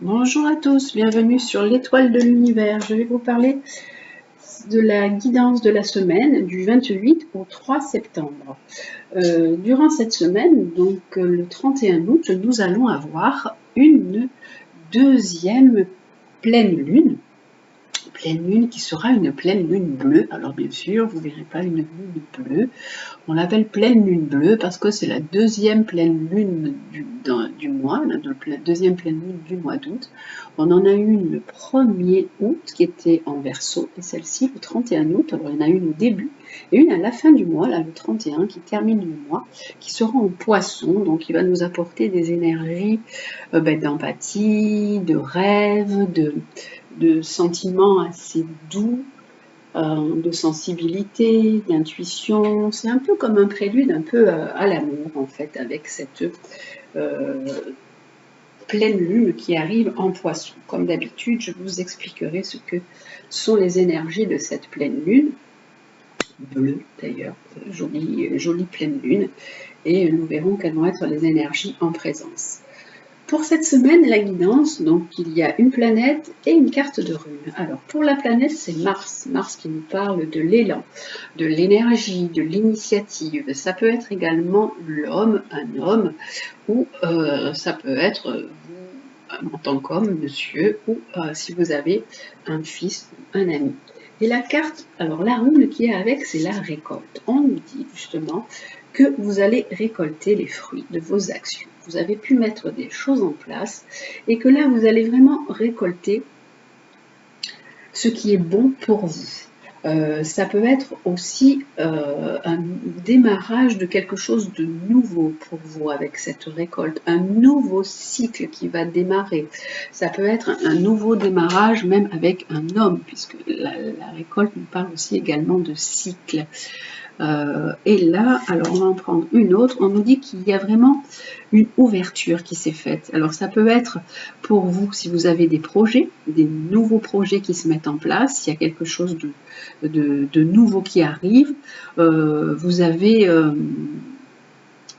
Bonjour à tous, bienvenue sur l'étoile de l'univers. Je vais vous parler de la guidance de la semaine du 28 au 3 septembre. Durant cette semaine, donc le 31 août, nous allons avoir une deuxième pleine lune qui sera une pleine lune bleue. Alors bien sûr, vous ne verrez pas une lune bleue. On l'appelle pleine lune bleue parce que c'est la deuxième pleine lune du mois, la deuxième pleine lune du mois d'août. On en a eu une le 1er août qui était en Verseau et celle-ci le 31 août. Alors il y en a une au début et une à la fin du mois, là le 31 qui termine le mois, qui sera en Poisson, donc il va nous apporter des énergies d'empathie, de rêve, de sentiments assez doux, de sensibilité, d'intuition. C'est un peu comme un prélude un peu à l'amour en fait, avec cette pleine lune qui arrive en Poisson. Comme d'habitude, je vous expliquerai ce que sont les énergies de cette pleine lune, bleue d'ailleurs, jolie pleine lune, et nous verrons quelles vont être les énergies en présence. Pour cette semaine, la guidance, donc il y a une planète et une carte de rune. Alors pour la planète, c'est Mars. Mars qui nous parle de l'élan, de l'énergie, de l'initiative. Ça peut être également l'homme, un homme, ou ça peut être vous en tant qu'homme, monsieur, ou si vous avez un fils ou un ami. Et la carte, alors la rune qui est avec, c'est la récolte. On nous dit justement que vous allez récolter les fruits de vos actions. Vous avez pu mettre des choses en place et que là, vous allez vraiment récolter ce qui est bon pour vous. Ça peut être aussi un démarrage de quelque chose de nouveau pour vous avec cette récolte, un nouveau cycle qui va démarrer. Ça peut être un nouveau démarrage même avec un homme, puisque la récolte nous parle aussi également de cycle. Et là, alors on va en prendre une autre, on nous dit qu'il y a vraiment une ouverture qui s'est faite. Alors ça peut être pour vous, si vous avez des projets, des nouveaux projets qui se mettent en place, il y a quelque chose de nouveau qui arrive, vous avez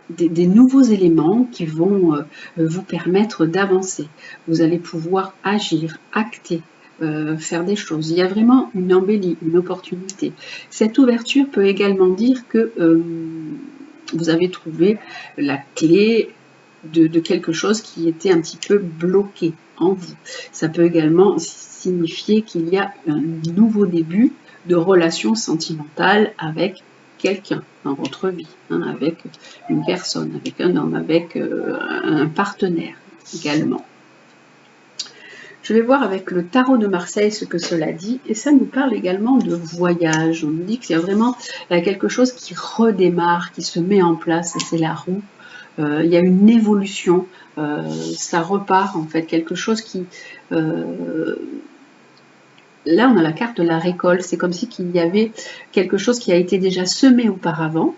des nouveaux éléments qui vont vous permettre d'avancer. Vous allez pouvoir agir, acter, faire des choses. Il y a vraiment une embellie, une opportunité. Cette ouverture peut également dire que vous avez trouvé la clé de quelque chose qui était un petit peu bloqué en vous. Ça peut également signifier qu'il y a un nouveau début de relation sentimentale avec quelqu'un dans votre vie, avec une personne, avec un homme, avec un partenaire également. Je vais voir avec le tarot de Marseille ce que cela dit, et ça nous parle également de voyage. On nous dit qu'il y a vraiment quelque chose qui redémarre, qui se met en place, et c'est la roue. Il y a une évolution, ça repart en fait, quelque chose qui... Là, on a la carte de la récolte, c'est comme si qu'il y avait quelque chose qui a été déjà semé auparavant.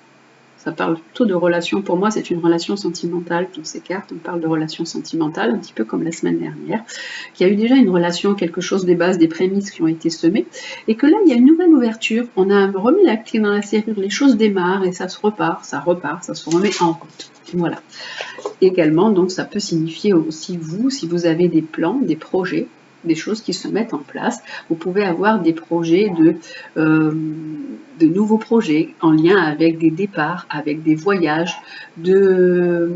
Ça parle plutôt de relation, pour moi c'est une relation sentimentale, toutes ces cartes, on parle de relation sentimentale, un petit peu comme la semaine dernière, qu'il y a eu déjà une relation, quelque chose des bases, des prémices qui ont été semées, et que là il y a une nouvelle ouverture, on a remis la clé dans la serrure, les choses démarrent et ça se repart, ça se remet en route. Voilà. Également, donc ça peut signifier aussi vous, si vous avez des plans, des projets, des choses qui se mettent en place. Vous pouvez avoir des projets de nouveaux projets en lien avec des départs, avec des voyages, d'aller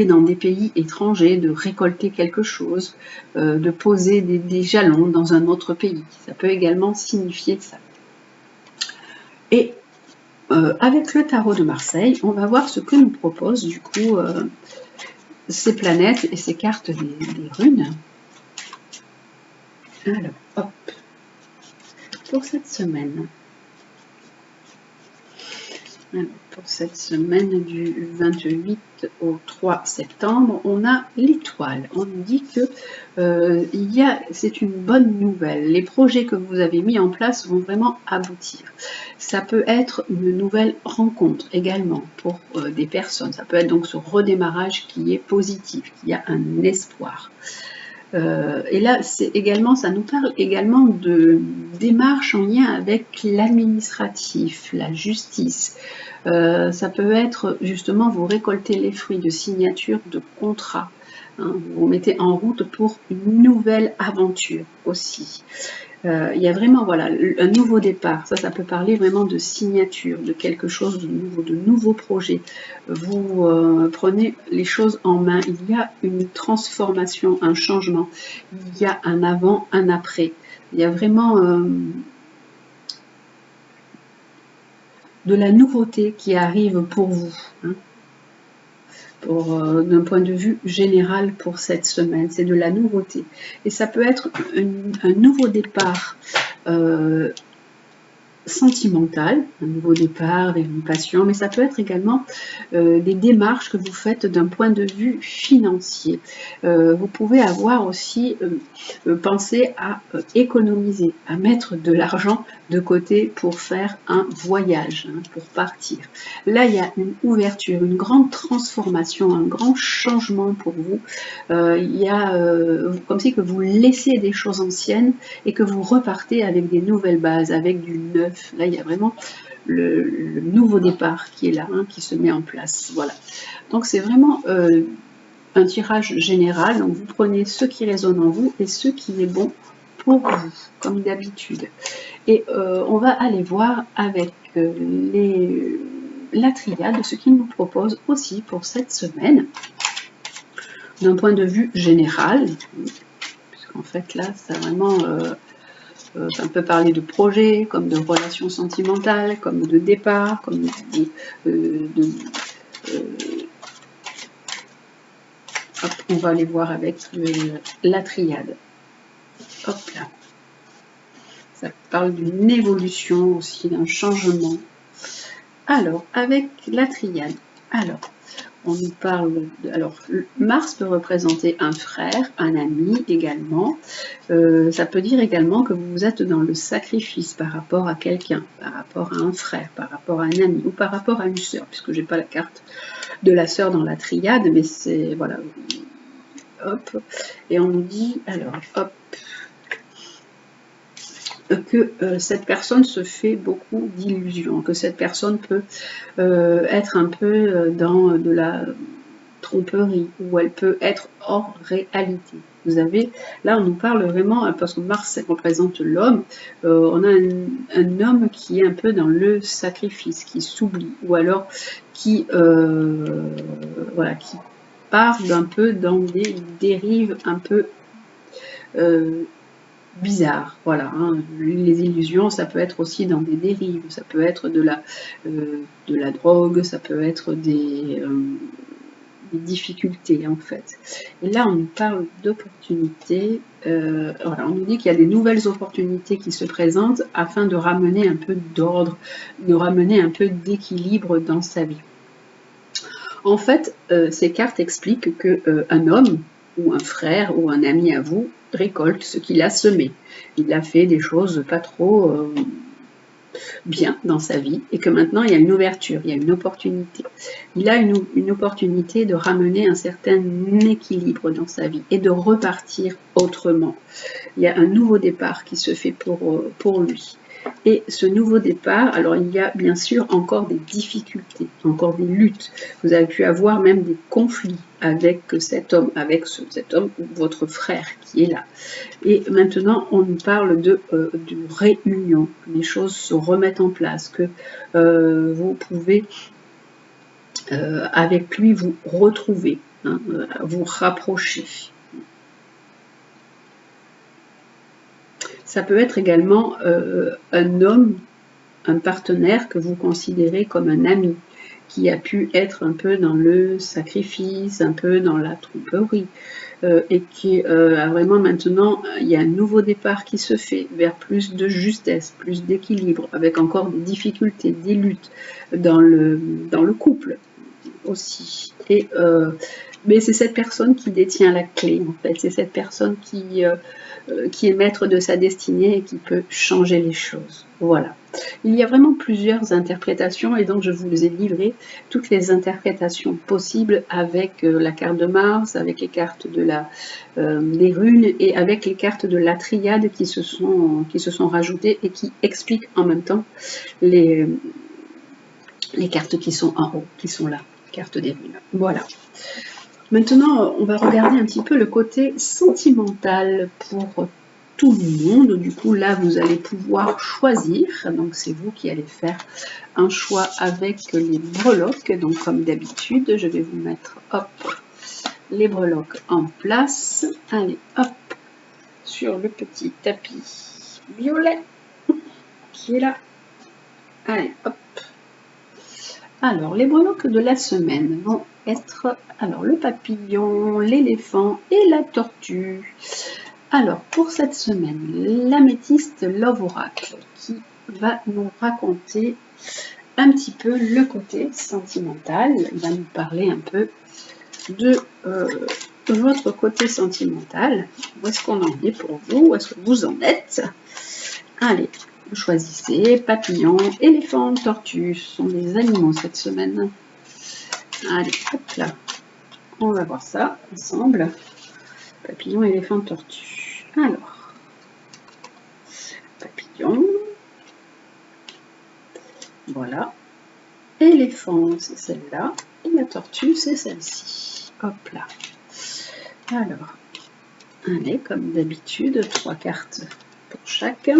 dans des pays étrangers, de récolter quelque chose, de poser des jalons dans un autre pays. Ça peut également signifier ça. Et avec le tarot de Marseille, on va voir ce que nous propose du coup ces planètes et ces cartes des runes. Alors, hop, pour cette semaine. Alors, pour cette semaine du 28 au 3 septembre, on a l'étoile. On nous dit que c'est une bonne nouvelle. Les projets que vous avez mis en place vont vraiment aboutir. Ça peut être une nouvelle rencontre également pour des personnes. Ça peut être donc ce redémarrage qui est positif, qui a un espoir. Et là, ça nous parle également de démarches en lien avec l'administratif, la justice. Ça peut être justement vous récolter les fruits de signature de contrats, hein. Vous vous mettez en route pour une nouvelle aventure aussi. Il y a vraiment voilà, un nouveau départ. Ça peut parler vraiment de signature, de quelque chose de nouveau, de nouveaux projets. Vous prenez les choses en main. Il y a une transformation, un changement. Il y a un avant, un après. Il y a vraiment de la nouveauté qui arrive pour vous, hein, d'un point de vue général pour cette semaine. C'est de la nouveauté. Et ça peut être un nouveau départ sentimental, un nouveau départ vers une passion, mais ça peut être également des démarches que vous faites d'un point de vue financier. Vous pouvez avoir aussi pensé à économiser, à mettre de l'argent de côté pour faire un voyage, hein, pour partir. Là, il y a une ouverture, une grande transformation, un grand changement pour vous. Il y a comme si que vous laissez des choses anciennes et que vous repartez avec des nouvelles bases, avec du neuf. Là, il y a vraiment le nouveau départ qui est là, hein, qui se met en place. Voilà. Donc, c'est vraiment un tirage général. Donc, vous prenez ce qui résonne en vous et ce qui est bon pour vous, comme d'habitude. Et on va aller voir avec la triade ce qu'ils nous proposent aussi pour cette semaine, d'un point de vue général, puisqu'en fait, là, ça vraiment... ça peut parler de projet, comme de relations sentimentales, comme de départ, comme hop, on va aller voir avec la triade. Hop là. Ça parle d'une évolution aussi, d'un changement. Alors, avec la triade, alors, on nous parle alors, Mars peut représenter un frère, un ami également. Ça peut dire également que vous êtes dans le sacrifice par rapport à quelqu'un, par rapport à un frère, par rapport à un ami ou par rapport à une sœur, puisque j'ai pas la carte de la sœur dans la triade, mais c'est voilà. Hop, et on nous dit alors hop que cette personne se fait beaucoup d'illusions, que cette personne peut être un peu dans de la tromperie, ou elle peut être hors réalité. Vous avez, là on nous parle vraiment, parce que Mars représente l'homme, on a un homme qui est un peu dans le sacrifice, qui s'oublie, ou alors qui, voilà, qui part un peu dans des dérives un peu bizarre, voilà, hein. Les illusions, ça peut être aussi dans des dérives, ça peut être de la drogue, ça peut être des difficultés en fait. Et là, on nous parle d'opportunités, voilà, on nous dit qu'il y a des nouvelles opportunités qui se présentent afin de ramener un peu d'ordre, de ramener un peu d'équilibre dans sa vie. En fait, ces cartes expliquent qu'un homme, ou un frère, ou un ami à vous, récolte ce qu'il a semé. Il a fait des choses pas trop bien dans sa vie et que maintenant il y a une ouverture, il y a une opportunité. Il a une opportunité de ramener un certain équilibre dans sa vie et de repartir autrement. Il y a un nouveau départ qui se fait pour lui. Et ce nouveau départ, alors il y a bien sûr encore des difficultés, encore des luttes. Vous avez pu avoir même des conflits avec cet homme, cet homme ou votre frère qui est là. Et maintenant, on nous parle de réunion, que les choses se remettent en place, que vous pouvez avec lui vous retrouver, hein, vous rapprocher. Ça peut être également un homme, un partenaire que vous considérez comme un ami, qui a pu être un peu dans le sacrifice, un peu dans la tromperie, et qui a vraiment maintenant, il y a un nouveau départ qui se fait vers plus de justesse, plus d'équilibre, avec encore des difficultés, des luttes dans le couple aussi. Et mais c'est cette personne qui détient la clé, en fait. C'est cette personne qui est maître de sa destinée et qui peut changer les choses. Voilà. Il y a vraiment plusieurs interprétations et donc je vous ai livré toutes les interprétations possibles avec la carte de Mars, avec les cartes de des runes et avec les cartes de la triade qui se sont rajoutées et qui expliquent en même temps les cartes qui sont en haut, qui sont là, cartes des runes. Voilà. Maintenant, on va regarder un petit peu le côté sentimental pour tout le monde. Du coup, là, vous allez pouvoir choisir. Donc, c'est vous qui allez faire un choix avec les breloques. Donc, comme d'habitude, je vais vous mettre, hop, les breloques en place. Allez, hop, sur le petit tapis violet qui est là. Allez, hop. Alors, les breloques de la semaine vont être le papillon, l'éléphant et la tortue. Alors, pour cette semaine, l'améthyste Love Oracle qui va nous raconter un petit peu le côté sentimental. Il va nous parler un peu de votre côté sentimental. Où est-ce qu'on en est pour vous? Où est-ce que vous en êtes? Allez, vous choisissez papillon, éléphant, tortue. Ce sont des animaux cette semaine. Allez, hop là. On va voir ça ensemble. Papillon, éléphant, tortue. Alors, papillon. Voilà. Éléphant, c'est celle-là. Et la tortue, c'est celle-ci. Hop là. Alors, allez, comme d'habitude, 3 cartes pour chacun.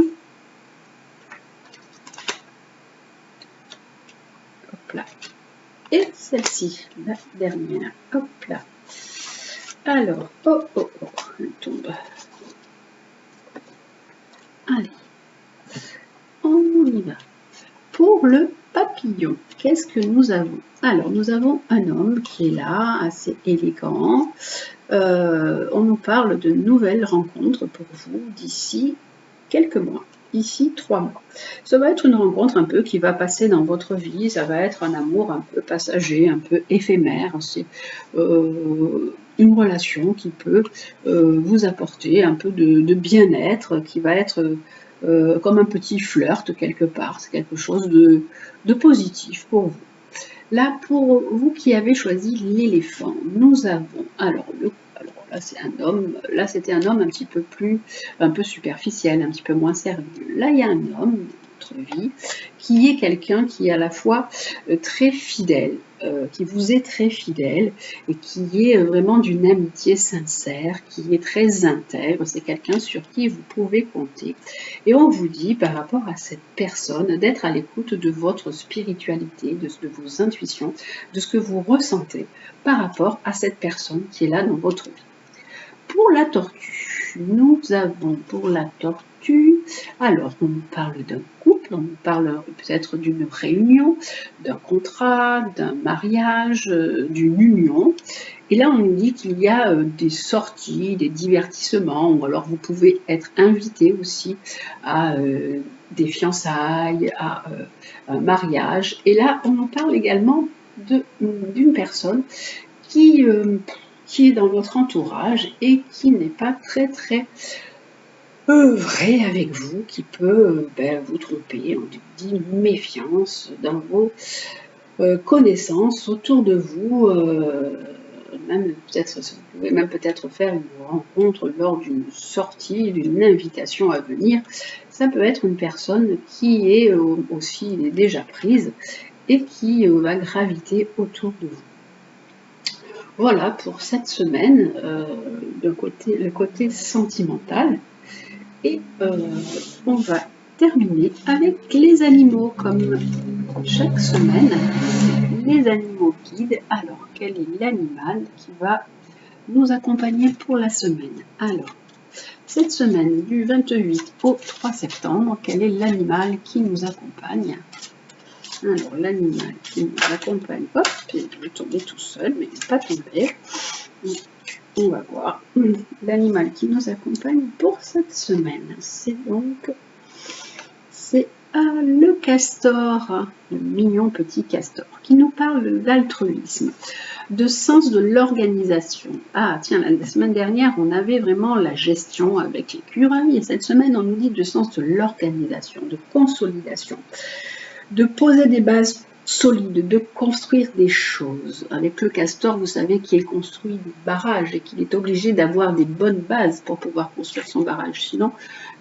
Hop là. Et celle-ci, la dernière. Hop là. Alors, elle tombe. Allez, on y va. Pour le papillon, qu'est-ce que nous avons? Alors, nous avons un homme qui est là, assez élégant. On nous parle de nouvelles rencontres pour vous d'ici quelques mois. Ici 3 mois. Ça va être une rencontre un peu qui va passer dans votre vie, ça va être un amour un peu passager, un peu éphémère. C'est une relation qui peut vous apporter un peu de bien-être, qui va être comme un petit flirt quelque part. C'est quelque chose de positif pour vous. Là, pour vous qui avez choisi l'éléphant, nous avons, alors là c'est un homme, là c'était un homme un peu superficiel, un petit peu moins sérieux. Là il y a un homme dans votre vie qui est quelqu'un qui est à la fois très fidèle, qui vous est très fidèle et qui est vraiment d'une amitié sincère, qui est très intègre, c'est quelqu'un sur qui vous pouvez compter. Et on vous dit par rapport à cette personne d'être à l'écoute de votre spiritualité, de vos intuitions, de ce que vous ressentez par rapport à cette personne qui est là dans votre vie. Pour la tortue, nous avons pour la tortue, alors on nous parle d'un couple, on nous parle peut-être d'une réunion, d'un contrat, d'un mariage, d'une union. Et là, on nous dit qu'il y a des sorties, des divertissements, ou alors vous pouvez être invité aussi à des fiançailles, à un mariage. Et là, on nous parle également d'une personne qui est dans votre entourage et qui n'est pas très vrai avec vous, qui peut vous tromper. On dit méfiance dans vos connaissances autour de vous. Même peut-être, vous pouvez même peut-être faire une rencontre lors d'une sortie, d'une invitation à venir. Ça peut être une personne qui est aussi déjà prise et qui va graviter autour de vous. Voilà pour cette semaine, le côté sentimental. Et on va terminer avec les animaux, comme chaque semaine, les animaux guides. Alors, quel est l'animal qui va nous accompagner pour la semaine? Alors, cette semaine, du 28 au 3 septembre, quel est l'animal qui nous accompagne? Alors, l'animal qui nous accompagne, hop, il est tombé tout seul, mais il n'est pas tombé. On va voir l'animal qui nous accompagne pour cette semaine. C'est le castor, le mignon petit castor, qui nous parle d'altruisme, de sens de l'organisation. Ah tiens, la semaine dernière, on avait vraiment la gestion avec l'écureuil, et cette semaine, on nous dit de sens de l'organisation, de consolidation, de poser des bases solides, de construire des choses. Avec le castor, vous savez qu'il construit des barrages et qu'il est obligé d'avoir des bonnes bases pour pouvoir construire son barrage. Sinon,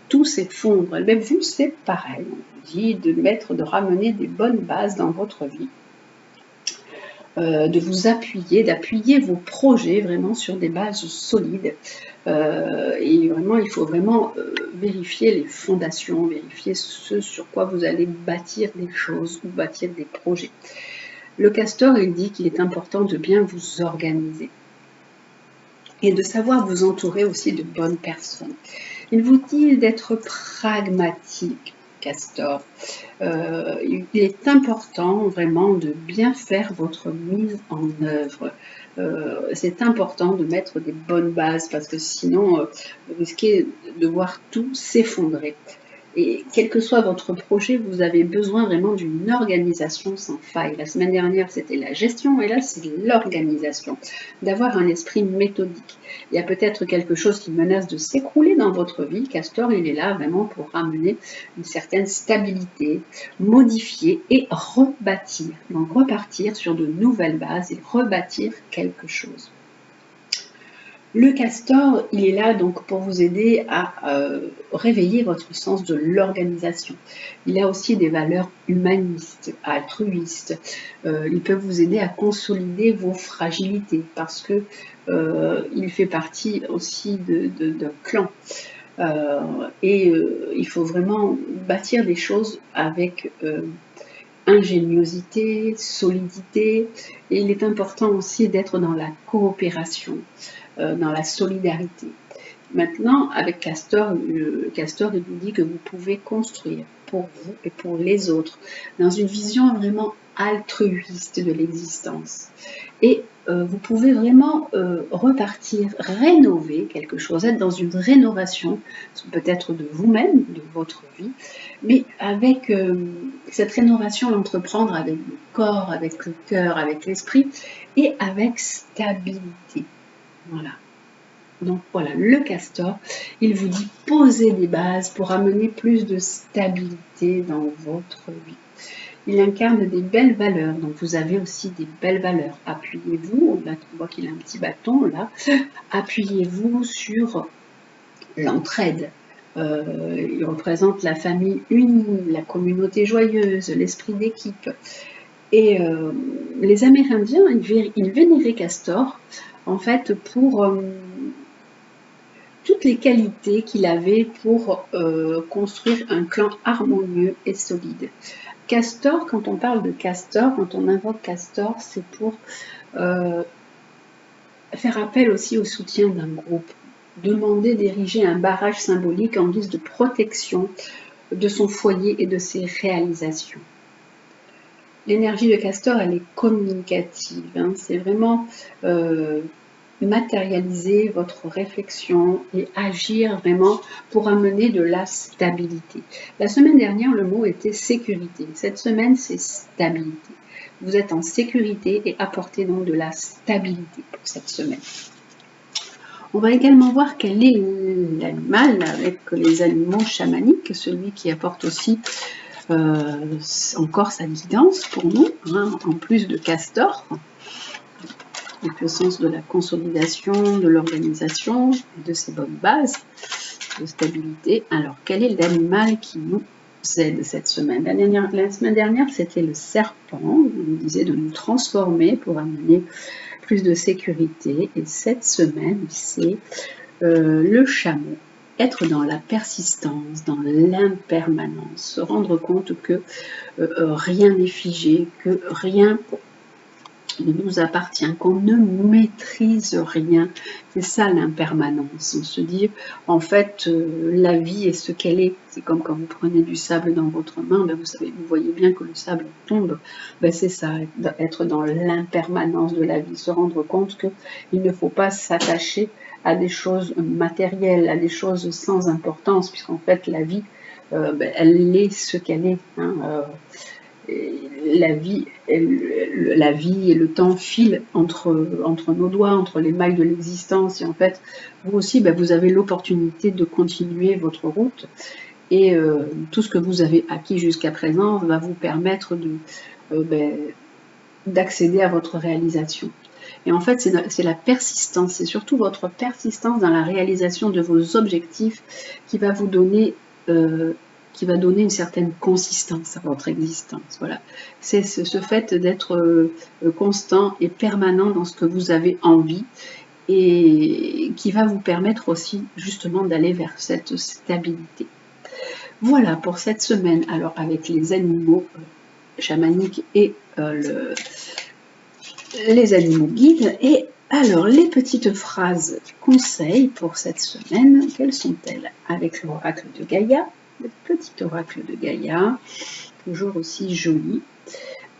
tout s'effondre. Même vous, c'est pareil. On vous dit de ramener des bonnes bases dans votre vie. de vous appuyer, d'appuyer vos projets vraiment sur des bases solides. Et vraiment, il faut vraiment vérifier les fondations, vérifier ce sur quoi vous allez bâtir des choses ou bâtir des projets. Le castor, il dit qu'il est important de bien vous organiser et de savoir vous entourer aussi de bonnes personnes. Il vous dit d'être pragmatique, castor. Il est important vraiment de bien faire votre mise en œuvre. C'est important de mettre des bonnes bases parce que sinon vous risquez de voir tout s'effondrer. Et quel que soit votre projet, vous avez besoin vraiment d'une organisation sans faille. La semaine dernière, c'était la gestion et là, c'est l'organisation. D'avoir un esprit méthodique. Il y a peut-être quelque chose qui menace de s'écrouler dans votre vie. Castor, il est là vraiment pour ramener une certaine stabilité, modifier et rebâtir. Donc repartir sur de nouvelles bases et rebâtir quelque chose. Le castor, il est là donc pour vous aider à réveiller votre sens de l'organisation. Il a aussi des valeurs humanistes, altruistes. Il peut vous aider à consolider vos fragilités parce que il fait partie aussi d'un clan. Il faut vraiment bâtir des choses avec ingéniosité, solidité. Et il est important aussi d'être dans la coopération. Dans la solidarité. Maintenant, avec Castor, Castor il vous dit que vous pouvez construire pour vous et pour les autres, dans une vision vraiment altruiste de l'existence. Et vous pouvez vraiment repartir, rénover quelque chose, être dans une rénovation, peut-être de vous-même, de votre vie, mais avec cette rénovation, l'entreprendre avec le corps, avec le cœur, avec l'esprit et avec stabilité. Voilà. Donc voilà, le castor, il vous dit poser des bases pour amener plus de stabilité dans votre vie. Il incarne des belles valeurs, donc vous avez aussi des belles valeurs. Appuyez-vous, on voit qu'il a un petit bâton là, appuyez-vous sur l'entraide. Il représente la famille unie, la communauté joyeuse, l'esprit d'équipe. Et les Amérindiens, ils vénéraient Castor, en fait, pour toutes les qualités qu'il avait pour construire un clan harmonieux et solide. Castor, quand on parle de Castor, quand on invoque Castor, c'est pour faire appel aussi au soutien d'un groupe, demander d'ériger un barrage symbolique en guise de protection de son foyer et de ses réalisations. L'énergie de Castor, elle est communicative, hein, c'est vraiment matérialiser votre réflexion et agir vraiment pour amener de la stabilité. La semaine dernière, le mot était sécurité. Cette semaine, c'est stabilité. Vous êtes en sécurité et apportez donc de la stabilité pour cette semaine. On va également voir quel est l'animal avec les animaux chamaniques, celui qui apporte aussi encore sa guidance pour nous, hein, en plus de Castor. Donc le sens de la consolidation, de l'organisation, de ces bonnes bases de stabilité. Alors, quel est l'animal qui nous aide cette semaine? La semaine dernière, c'était le serpent. On nous disait de nous transformer pour amener plus de sécurité. Et cette semaine, c'est le chameau. Être dans la persistance, dans l'impermanence, se rendre compte que rien n'est figé, que rien ne nous appartient, qu'on ne maîtrise rien. C'est ça l'impermanence. On se dit, en fait, la vie est ce qu'elle est. C'est comme quand vous prenez du sable dans votre main, ben vous voyez bien que le sable tombe. Ben c'est ça, être dans l'impermanence de la vie, se rendre compte qu'il ne faut pas s'attacher à des choses matérielles, à des choses sans importance, puisqu'en fait, la vie, elle est ce qu'elle est. Hein, la vie et le temps filent entre nos doigts, entre les mailles de l'existence, et en fait, vous aussi, vous avez l'opportunité de continuer votre route, et tout ce que vous avez acquis jusqu'à présent va vous permettre d'accéder à votre réalisation. Et en fait, c'est la persistance, c'est surtout votre persistance dans la réalisation de vos objectifs qui va vous donner qui va donner une certaine consistance à votre existence. Voilà, c'est ce fait d'être constant et permanent dans ce que vous avez envie et qui va vous permettre aussi justement d'aller vers cette stabilité. Voilà pour cette semaine, alors avec les animaux chamaniques et les animaux guides. Et alors, les petites phrases conseils pour cette semaine, quelles sont-elles? Avec l'oracle de Gaïa, le petit oracle de Gaïa, toujours aussi joli.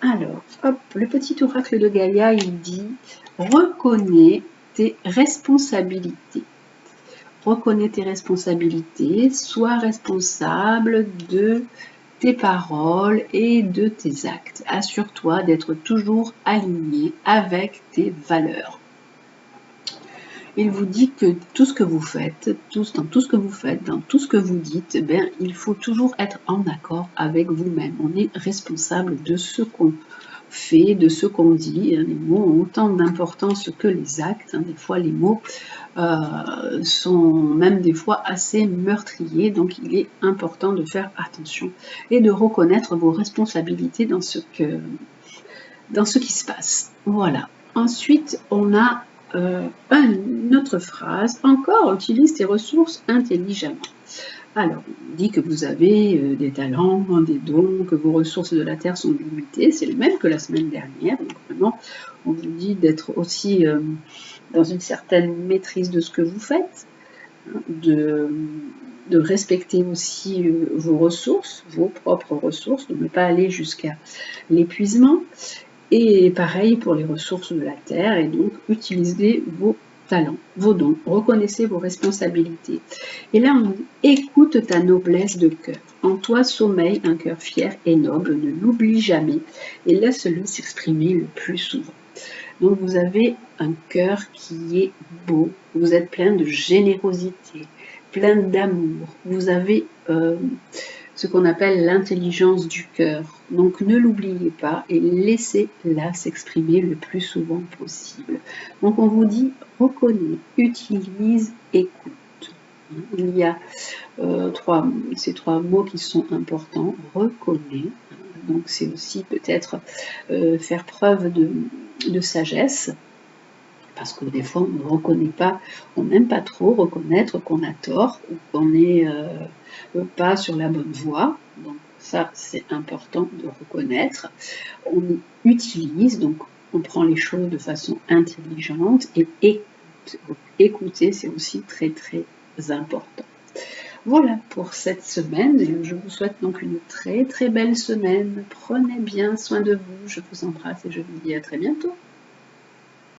Alors, hop, le petit oracle de Gaïa, il dit « Reconnais tes responsabilités ». Reconnais tes responsabilités, sois responsable de tes paroles et de tes actes. Assure-toi d'être toujours aligné avec tes valeurs. Il vous dit que tout ce que vous faites, dans tout ce que vous dites, il faut toujours être en accord avec vous-même. On est responsable de ce qu'on fait, de ce qu'on dit. Les mots ont autant d'importance que les actes. Des fois, les mots sont même des fois assez meurtriers. Donc, il est important de faire attention et de reconnaître vos responsabilités dans ce qui se passe. Voilà. Ensuite, on a une autre phrase, encore utilise tes ressources intelligemment. Alors, on dit que vous avez des talents, des dons, que vos ressources de la Terre sont limitées, c'est le même que la semaine dernière, donc vraiment, on vous dit d'être aussi dans une certaine maîtrise de ce que vous faites, hein, de respecter aussi vos ressources, vos propres ressources, de ne pas aller jusqu'à l'épuisement. Et pareil pour les ressources de la Terre, et donc utilisez vos talents, vos dons, reconnaissez vos responsabilités. Et là, on dit, écoute ta noblesse de cœur. En toi sommeille un cœur fier et noble, ne l'oublie jamais et laisse-le s'exprimer le plus souvent. Donc vous avez un cœur qui est beau, vous êtes plein de générosité, plein d'amour, vous avez ce qu'on appelle l'intelligence du cœur. Donc ne l'oubliez pas et laissez-la s'exprimer le plus souvent possible. Donc on vous dit reconnais, utilise, écoute. Il y a ces trois mots qui sont importants. Reconnais, donc c'est aussi peut-être faire preuve de sagesse. Parce que des fois, on ne reconnaît pas, on n'aime pas trop reconnaître qu'on a tort ou qu'on n'est pas sur la bonne voie. Donc ça, c'est important de reconnaître. On utilise, donc on prend les choses de façon intelligente et écoute. Écouter, c'est aussi très très important. Voilà pour cette semaine. Je vous souhaite donc une très très belle semaine. Prenez bien soin de vous. Je vous embrasse et je vous dis à très bientôt.